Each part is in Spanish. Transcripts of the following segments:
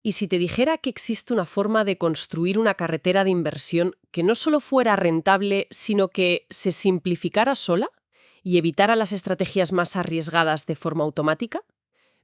¿Y si te dijera que existe una forma de construir una carretera de inversión que no solo fuera rentable, sino que se simplificara sola y evitara las estrategias más arriesgadas de forma automática?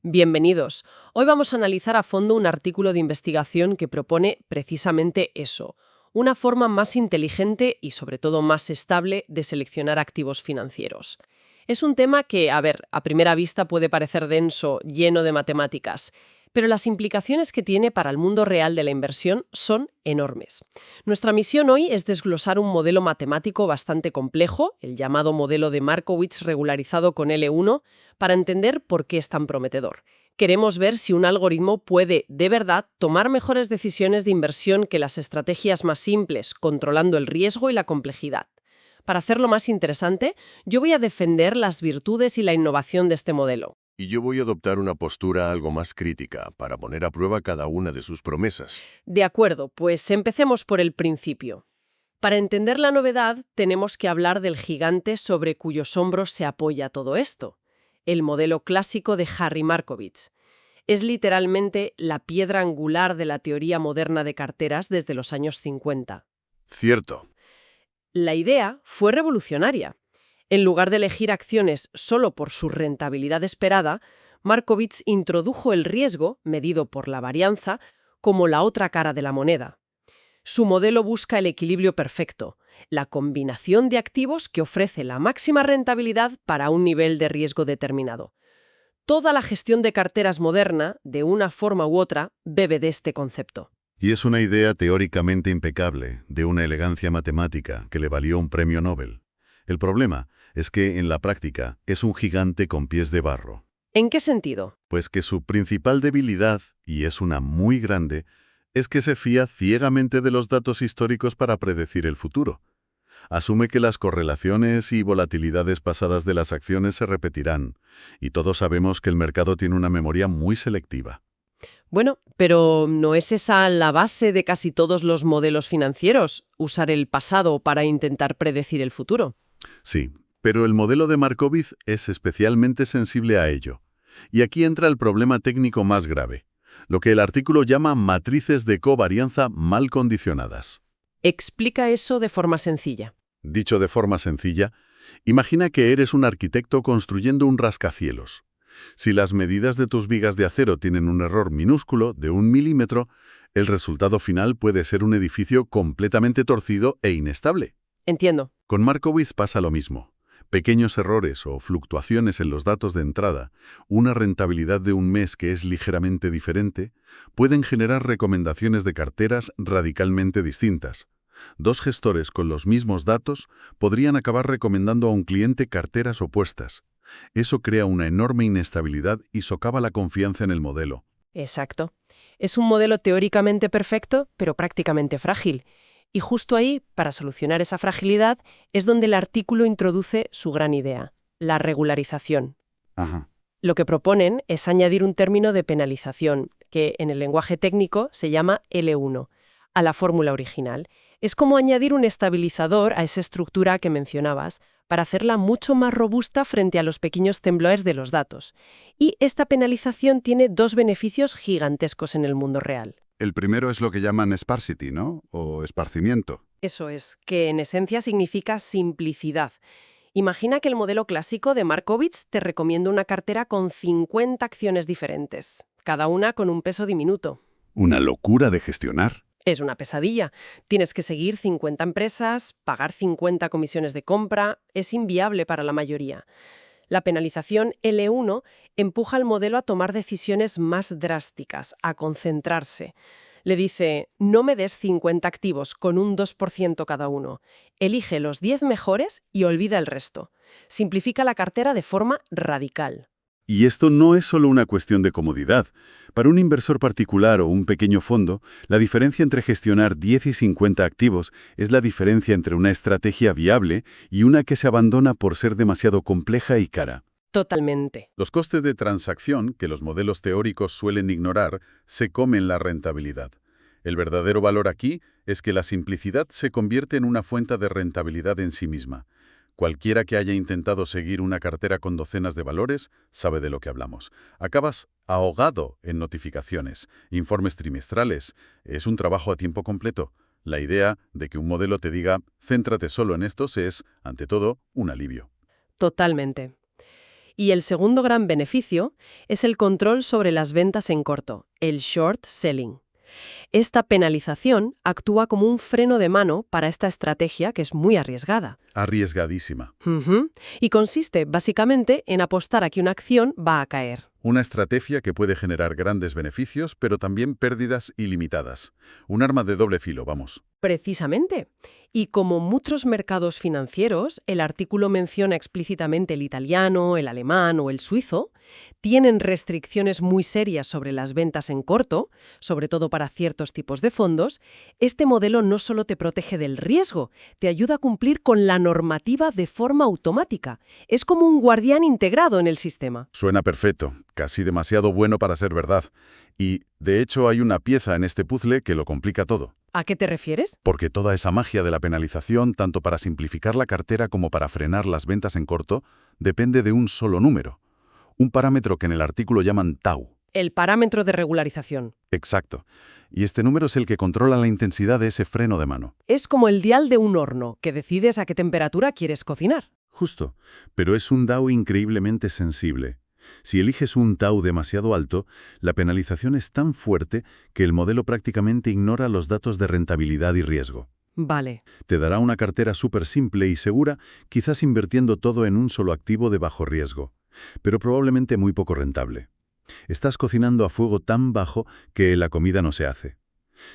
Bienvenidos. Hoy vamos a analizar a fondo un artículo de investigación que propone precisamente eso, una forma más inteligente y sobre todo más estable de seleccionar activos financieros. Es un tema que, a primera vista puede parecer denso, lleno de matemáticas, pero las implicaciones que tiene para el mundo real de la inversión son enormes. Nuestra misión hoy es desglosar un modelo matemático bastante complejo, el llamado modelo de Markowitz regularizado con L1, para entender por qué es tan prometedor. Queremos ver si un algoritmo puede, de verdad, tomar mejores decisiones de inversión que las estrategias más simples, controlando el riesgo y la complejidad. Para hacerlo más interesante, yo voy a defender las virtudes y la innovación de este modelo. Y yo voy a adoptar una postura algo más crítica para poner a prueba cada una de sus promesas. De acuerdo, pues empecemos por el principio. Para entender la novedad, tenemos que hablar del gigante sobre cuyos hombros se apoya todo esto, el modelo clásico de Harry Markowitz. Es literalmente la piedra angular de la teoría moderna de carteras desde los años 50. Cierto. La idea fue revolucionaria. En lugar de elegir acciones solo por su rentabilidad esperada, Markowitz introdujo el riesgo, medido por la varianza, como la otra cara de la moneda. Su modelo busca el equilibrio perfecto, la combinación de activos que ofrece la máxima rentabilidad para un nivel de riesgo determinado. Toda la gestión de carteras moderna, de una forma u otra, bebe de este concepto. Y es una idea teóricamente impecable, de una elegancia matemática que le valió un premio Nobel. El problema es que, en la práctica, es un gigante con pies de barro. ¿En qué sentido? Pues que su principal debilidad, y es una muy grande, es que se fía ciegamente de los datos históricos para predecir el futuro. Asume que las correlaciones y volatilidades pasadas de las acciones se repetirán, y todos sabemos que el mercado tiene una memoria muy selectiva. Bueno, pero ¿no es esa la base de casi todos los modelos financieros? Usar el pasado para intentar predecir el futuro. Sí, pero el modelo de Markowitz es especialmente sensible a ello. Y aquí entra el problema técnico más grave, lo que el artículo llama matrices de covarianza mal condicionadas. Explica eso de forma sencilla. Dicho de forma sencilla, imagina que eres un arquitecto construyendo un rascacielos. Si las medidas de tus vigas de acero tienen un error minúsculo de 1 milímetro, el resultado final puede ser un edificio completamente torcido e inestable. Entiendo. Con Markowitz pasa lo mismo. Pequeños errores o fluctuaciones en los datos de entrada, una rentabilidad de un mes que es ligeramente diferente, pueden generar recomendaciones de carteras radicalmente distintas. Dos gestores con los mismos datos podrían acabar recomendando a un cliente carteras opuestas. Eso crea una enorme inestabilidad y socava la confianza en el modelo. Exacto. Es un modelo teóricamente perfecto, pero prácticamente frágil. Y justo ahí, para solucionar esa fragilidad, es donde el artículo introduce su gran idea, la regularización. Ajá. Lo que proponen es añadir un término de penalización, que en el lenguaje técnico se llama L1, a la fórmula original. Es como añadir un estabilizador a esa estructura que mencionabas, para hacerla mucho más robusta frente a los pequeños temblores de los datos. Y esta penalización tiene dos beneficios gigantescos en el mundo real. El primero es lo que llaman sparsity, ¿no? O esparcimiento. Eso es, que en esencia significa simplicidad. Imagina que el modelo clásico de Markowitz te recomienda una cartera con 50 acciones diferentes, cada una con un peso diminuto. Una locura de gestionar. Es una pesadilla. Tienes que seguir 50 empresas, pagar 50 comisiones de compra. Es inviable para la mayoría. La penalización L1 empuja al modelo a tomar decisiones más drásticas, a concentrarse. Le dice, no me des 50 activos con un 2% cada uno. Elige los 10 mejores y olvida el resto. Simplifica la cartera de forma radical. Y esto no es solo una cuestión de comodidad. Para un inversor particular o un pequeño fondo, la diferencia entre gestionar 10 y 50 activos es la diferencia entre una estrategia viable y una que se abandona por ser demasiado compleja y cara. Totalmente. Los costes de transacción, que los modelos teóricos suelen ignorar, se comen la rentabilidad. El verdadero valor aquí es que la simplicidad se convierte en una fuente de rentabilidad en sí misma. Cualquiera que haya intentado seguir una cartera con docenas de valores sabe de lo que hablamos. Acabas ahogado en notificaciones, informes trimestrales. Es un trabajo a tiempo completo. La idea de que un modelo te diga, céntrate solo en estos es, ante todo, un alivio. Totalmente. Y el segundo gran beneficio es el control sobre las ventas en corto, el short selling. Esta penalización actúa como un freno de mano para esta estrategia que es muy arriesgada. Arriesgadísima. Ujú. Y consiste, básicamente, en apostar a que una acción va a caer. Una estrategia que puede generar grandes beneficios, pero también pérdidas ilimitadas. Un arma de doble filo, vamos. Precisamente. Y como muchos mercados financieros, el artículo menciona explícitamente el italiano, el alemán o el suizo, tienen restricciones muy serias sobre las ventas en corto, sobre todo para ciertos tipos de fondos. Este modelo no solo te protege del riesgo, te ayuda a cumplir con la normativa de forma automática. Es como un guardián integrado en el sistema. Suena perfecto, casi demasiado bueno para ser verdad. Y, de hecho, hay una pieza en este puzzle que lo complica todo. ¿A qué te refieres? Porque toda esa magia de la penalización, tanto para simplificar la cartera como para frenar las ventas en corto, depende de un solo número. Un parámetro que en el artículo llaman tau. El parámetro de regularización. Exacto. Y este número es el que controla la intensidad de ese freno de mano. Es como el dial de un horno, que decides a qué temperatura quieres cocinar. Justo, pero es un tau increíblemente sensible. Si eliges un tau demasiado alto, la penalización es tan fuerte que el modelo prácticamente ignora los datos de rentabilidad y riesgo. Vale. Te dará una cartera súper simple y segura, quizás invirtiendo todo en un solo activo de bajo riesgo, pero probablemente muy poco rentable. Estás cocinando a fuego tan bajo que la comida no se hace.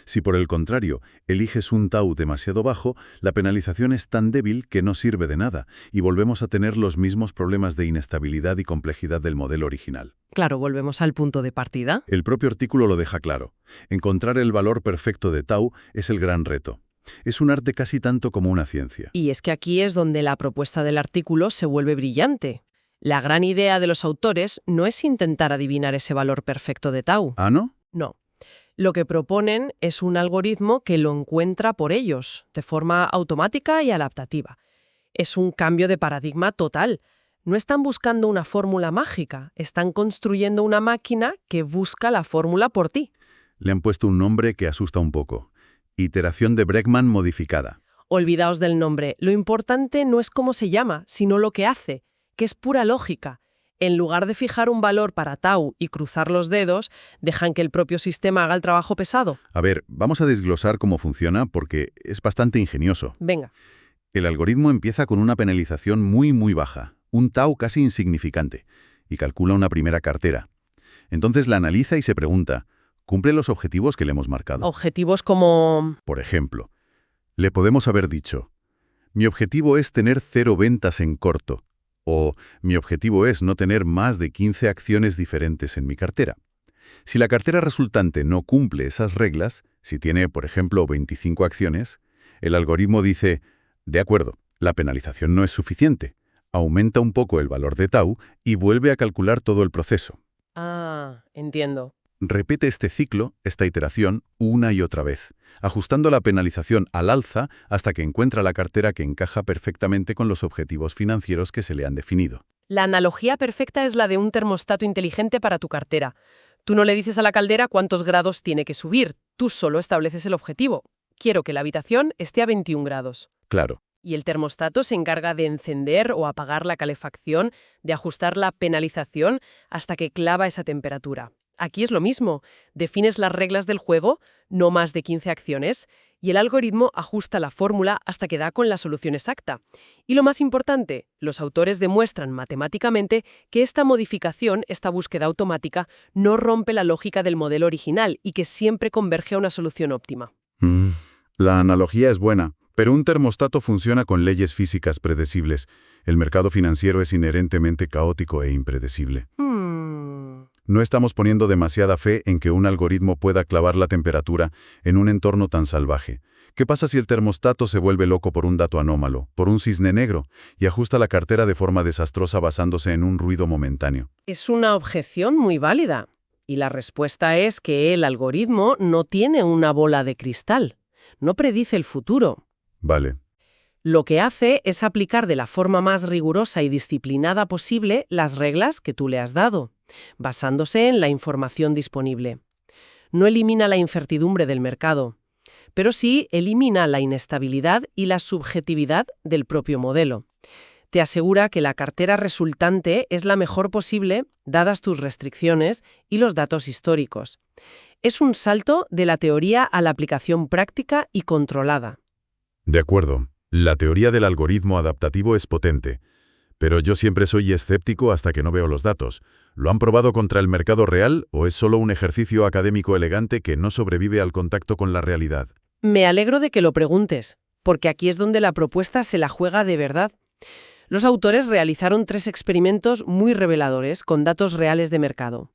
Si por el contrario eliges un tau demasiado bajo, la penalización es tan débil que no sirve de nada y volvemos a tener los mismos problemas de inestabilidad y complejidad del modelo original. Claro, volvemos al punto de partida. El propio artículo lo deja claro. Encontrar el valor perfecto de tau es el gran reto. Es un arte casi tanto como una ciencia. Y es que aquí es donde la propuesta del artículo se vuelve brillante. La gran idea de los autores no es intentar adivinar ese valor perfecto de tau. ¿Ah, no? No. Lo que proponen es un algoritmo que lo encuentra por ellos, de forma automática y adaptativa. Es un cambio de paradigma total. No están buscando una fórmula mágica, están construyendo una máquina que busca la fórmula por ti. Le han puesto un nombre que asusta un poco. Iteración de Bregman modificada. Olvidaos del nombre. Lo importante no es cómo se llama, sino lo que hace, que es pura lógica. En lugar de fijar un valor para tau y cruzar los dedos, dejan que el propio sistema haga el trabajo pesado. A ver, vamos a desglosar cómo funciona porque es bastante ingenioso. Venga. El algoritmo empieza con una penalización muy baja, un tau casi insignificante, y calcula una primera cartera. Entonces la analiza y se pregunta, ¿cumple los objetivos que le hemos marcado? Objetivos como... Por ejemplo, le podemos haber dicho, mi objetivo es tener 0 ventas en corto, o mi objetivo es no tener más de 15 acciones diferentes en mi cartera. Si la cartera resultante no cumple esas reglas, si tiene, por ejemplo, 25 acciones, el algoritmo dice, de acuerdo, la penalización no es suficiente, aumenta un poco el valor de tau y vuelve a calcular todo el proceso. Ah, entiendo. Repite este ciclo, esta iteración, una y otra vez, ajustando la penalización al alza hasta que encuentra la cartera que encaja perfectamente con los objetivos financieros que se le han definido. La analogía perfecta es la de un termostato inteligente para tu cartera. Tú no le dices a la caldera cuántos grados tiene que subir, tú solo estableces el objetivo. Quiero que la habitación esté a 21 grados. Claro. Y el termostato se encarga de encender o apagar la calefacción, de ajustar la penalización hasta que clava esa temperatura. Aquí es lo mismo. Defines las reglas del juego, no más de 15 acciones, y el algoritmo ajusta la fórmula hasta que da con la solución exacta. Y lo más importante, los autores demuestran matemáticamente que esta modificación, esta búsqueda automática, no rompe la lógica del modelo original y que siempre converge a una solución óptima. La analogía es buena, pero un termostato funciona con leyes físicas predecibles. El mercado financiero es inherentemente caótico e impredecible. No estamos poniendo demasiada fe en que un algoritmo pueda clavar la temperatura en un entorno tan salvaje. ¿Qué pasa si el termostato se vuelve loco por un dato anómalo, por un cisne negro, y ajusta la cartera de forma desastrosa basándose en un ruido momentáneo? Es una objeción muy válida. Y la respuesta es que el algoritmo no tiene una bola de cristal. No predice el futuro. Vale. Lo que hace es aplicar de la forma más rigurosa y disciplinada posible las reglas que tú le has dado, basándose en la información disponible. No elimina la incertidumbre del mercado, pero sí elimina la inestabilidad y la subjetividad del propio modelo. Te asegura que la cartera resultante es la mejor posible, dadas tus restricciones y los datos históricos. Es un salto de la teoría a la aplicación práctica y controlada. De acuerdo. La teoría del algoritmo adaptativo es potente, pero yo siempre soy escéptico hasta que no veo los datos. ¿Lo han probado contra el mercado real o es solo un ejercicio académico elegante que no sobrevive al contacto con la realidad? Me alegro de que lo preguntes, porque aquí es donde la propuesta se la juega de verdad. Los autores realizaron 3 experimentos muy reveladores con datos reales de mercado.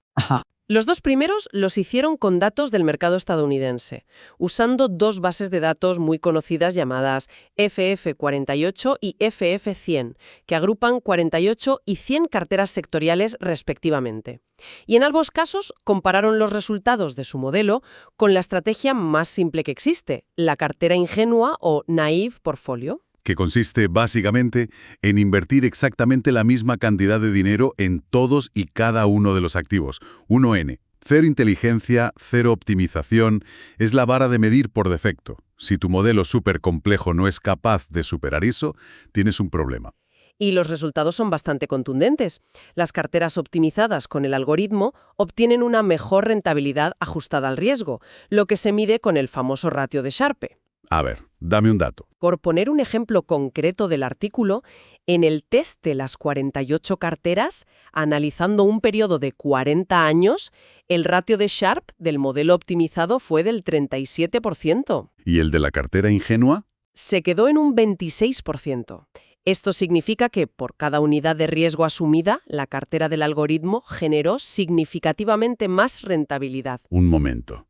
Los 2 primeros los hicieron con datos del mercado estadounidense, usando 2 bases de datos muy conocidas llamadas FF48 y FF100, que agrupan 48 y 100 carteras sectoriales respectivamente. Y en ambos casos compararon los resultados de su modelo con la estrategia más simple que existe, la cartera ingenua o naive portfolio. Que consiste básicamente en invertir exactamente la misma cantidad de dinero en todos y cada uno de los activos. 1N. Cero inteligencia, cero optimización, es la vara de medir por defecto. Si tu modelo súper complejo no es capaz de superar eso, tienes un problema. Y los resultados son bastante contundentes. Las carteras optimizadas con el algoritmo obtienen una mejor rentabilidad ajustada al riesgo, lo que se mide con el famoso ratio de Sharpe. A ver, dame un dato. Por poner un ejemplo concreto del artículo, en el test de las 48 carteras, analizando un periodo de 40 años, el ratio de Sharpe del modelo optimizado fue del 37%. ¿Y el de la cartera ingenua? Se quedó en un 26%. Esto significa que, por cada unidad de riesgo asumida, la cartera del algoritmo generó significativamente más rentabilidad. Un momento.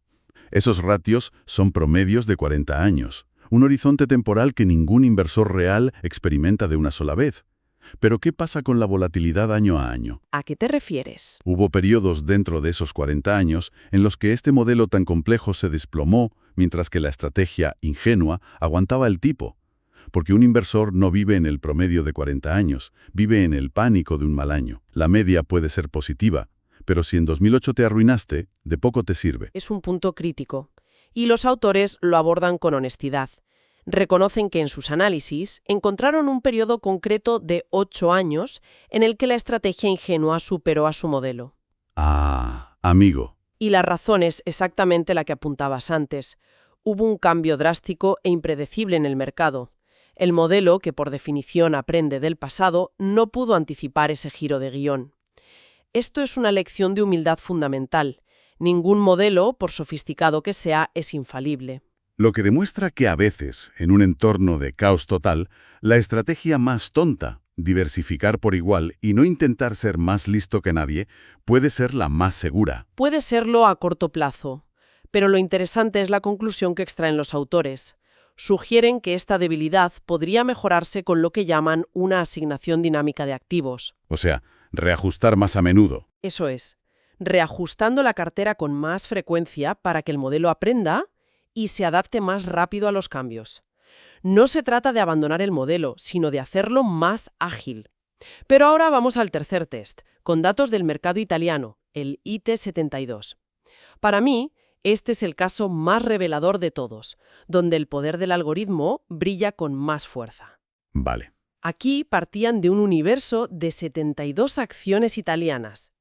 Esos ratios son promedios de 40 años, un horizonte temporal que ningún inversor real experimenta de una sola vez. Pero ¿qué pasa con la volatilidad año a año? ¿A qué te refieres? Hubo periodos dentro de esos 40 años en los que este modelo tan complejo se desplomó, mientras que la estrategia ingenua aguantaba el tipo. Porque un inversor no vive en el promedio de 40 años, vive en el pánico de un mal año. La media puede ser positiva, pero si en 2008 te arruinaste, de poco te sirve. Es un punto crítico. Y los autores lo abordan con honestidad. Reconocen que en sus análisis encontraron un periodo concreto de 8 años en el que la estrategia ingenua superó a su modelo. Ah, amigo. Y la razón es exactamente la que apuntabas antes. Hubo un cambio drástico e impredecible en el mercado. El modelo, que por definición aprende del pasado, no pudo anticipar ese giro de guión. Esto es una lección de humildad fundamental. Ningún modelo, por sofisticado que sea, es infalible. Lo que demuestra que a veces, en un entorno de caos total, la estrategia más tonta, diversificar por igual y no intentar ser más listo que nadie, puede ser la más segura. Puede serlo a corto plazo, pero lo interesante es la conclusión que extraen los autores. Sugieren que esta debilidad podría mejorarse con lo que llaman una asignación dinámica de activos. O sea, reajustar más a menudo. Eso es, reajustando la cartera con más frecuencia para que el modelo aprenda y se adapte más rápido a los cambios. No se trata de abandonar el modelo, sino de hacerlo más ágil. Pero ahora vamos al tercer test, con datos del mercado italiano, el IT72. Para mí, este es el caso más revelador de todos, donde el poder del algoritmo brilla con más fuerza. Vale. Aquí partían de un universo de 72 acciones italianas.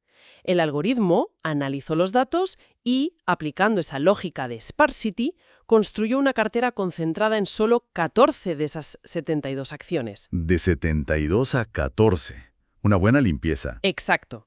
El algoritmo analizó los datos y, aplicando esa lógica de sparsity, construyó una cartera concentrada en solo 14 de esas 72 acciones. De 72 a 14. Una buena limpieza. Exacto.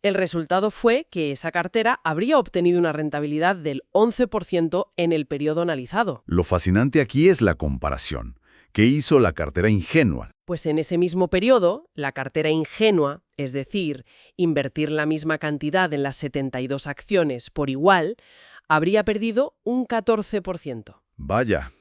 El resultado fue que esa cartera habría obtenido una rentabilidad del 11% en el periodo analizado. Lo fascinante aquí es la comparación. ¿Qué hizo la cartera ingenua? Pues en ese mismo periodo, la cartera ingenua, es decir, invertir la misma cantidad en las 72 acciones por igual, habría perdido un 14%. Vaya,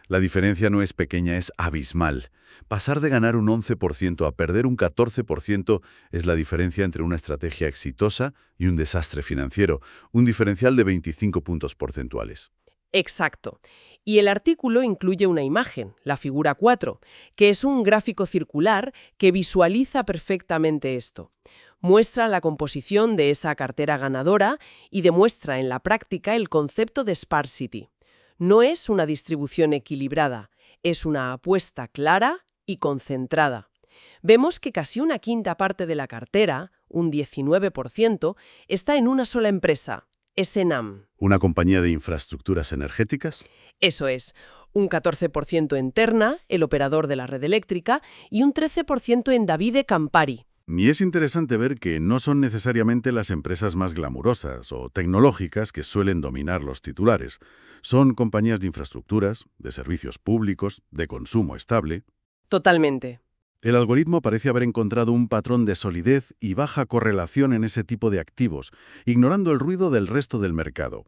la diferencia no es pequeña, es abismal. Pasar de ganar un 11% a perder un 14% es la diferencia entre una estrategia exitosa y un desastre financiero, un diferencial de 25 puntos porcentuales. Exacto. Y el artículo incluye una imagen, la figura 4, que es un gráfico circular que visualiza perfectamente esto. Muestra la composición de esa cartera ganadora y demuestra en la práctica el concepto de sparsity. No es una distribución equilibrada, es una apuesta clara y concentrada. Vemos que casi una quinta parte de la cartera, un 19%, está en una sola empresa, Snam. ¿Una compañía de infraestructuras energéticas? Eso es, un 14% en Terna, el operador de la red eléctrica, y un 13% en Davide Campari. Y es interesante ver que no son necesariamente las empresas más glamurosas o tecnológicas que suelen dominar los titulares. Son compañías de infraestructuras, de servicios públicos, de consumo estable. Totalmente. El algoritmo parece haber encontrado un patrón de solidez y baja correlación en ese tipo de activos, ignorando el ruido del resto del mercado.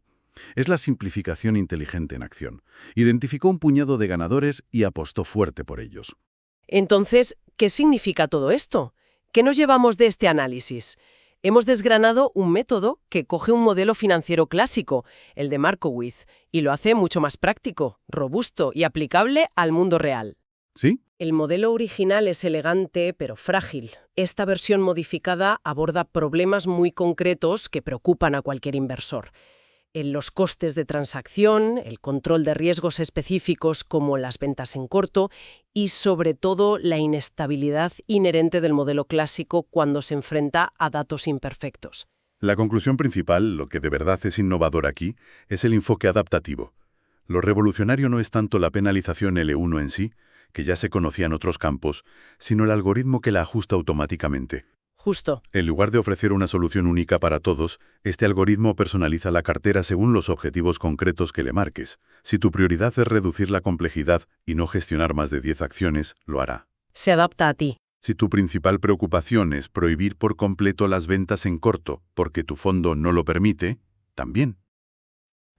Es la simplificación inteligente en acción. Identificó un puñado de ganadores y apostó fuerte por ellos. Entonces, ¿qué significa todo esto? ¿Qué nos llevamos de este análisis? Hemos desgranado un método que coge un modelo financiero clásico, el de Markowitz, y lo hace mucho más práctico, robusto y aplicable al mundo real. ¿Sí? El modelo original es elegante pero frágil. Esta versión modificada aborda problemas muy concretos que preocupan a cualquier inversor. En los costes de transacción, el control de riesgos específicos como las ventas en corto y, sobre todo, la inestabilidad inherente del modelo clásico cuando se enfrenta a datos imperfectos. La conclusión principal, lo que de verdad es innovador aquí, es el enfoque adaptativo. Lo revolucionario no es tanto la penalización L1 en sí, que ya se conocía en otros campos, sino el algoritmo que la ajusta automáticamente. Justo. En lugar de ofrecer una solución única para todos, este algoritmo personaliza la cartera según los objetivos concretos que le marques. Si tu prioridad es reducir la complejidad y no gestionar más de 10 acciones, lo hará. Se adapta a ti. Si tu principal preocupación es prohibir por completo las ventas en corto porque tu fondo no lo permite, también.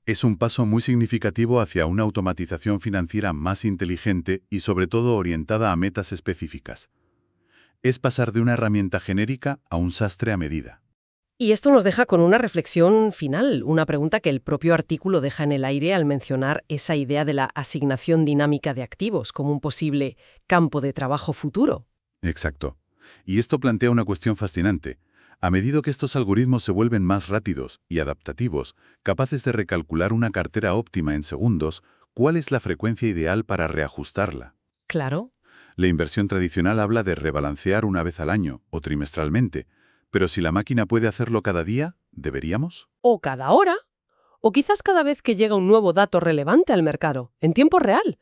Es un paso muy significativo hacia una automatización financiera más inteligente y sobre todo orientada a metas específicas. Es pasar de una herramienta genérica a un sastre a medida. Y esto nos deja con una reflexión final, una pregunta que el propio artículo deja en el aire al mencionar esa idea de la asignación dinámica de activos como un posible campo de trabajo futuro. Exacto. Y esto plantea una cuestión fascinante. A medida que estos algoritmos se vuelven más rápidos y adaptativos, capaces de recalcular una cartera óptima en segundos, ¿cuál es la frecuencia ideal para reajustarla? Claro. La inversión tradicional habla de rebalancear una vez al año o trimestralmente, pero si la máquina puede hacerlo cada día, ¿deberíamos? O cada hora. O quizás cada vez que llega un nuevo dato relevante al mercado, en tiempo real.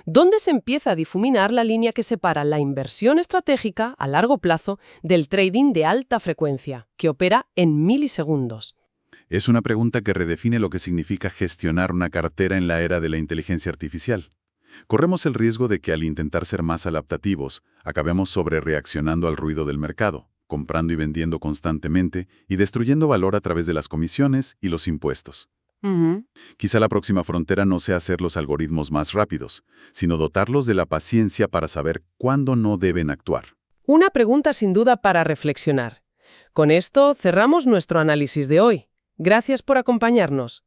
¿Dónde se empieza a difuminar la línea que separa la inversión estratégica a largo plazo del trading de alta frecuencia, que opera en milisegundos? Es una pregunta que redefine lo que significa gestionar una cartera en la era de la inteligencia artificial. Corremos el riesgo de que al intentar ser más adaptativos, acabemos sobrereaccionando al ruido del mercado, comprando y vendiendo constantemente y destruyendo valor a través de las comisiones y los impuestos. Quizá la próxima frontera no sea hacer los algoritmos más rápidos, sino dotarlos de la paciencia para saber cuándo no deben actuar. Una pregunta sin duda para reflexionar. Con esto cerramos nuestro análisis de hoy. Gracias por acompañarnos.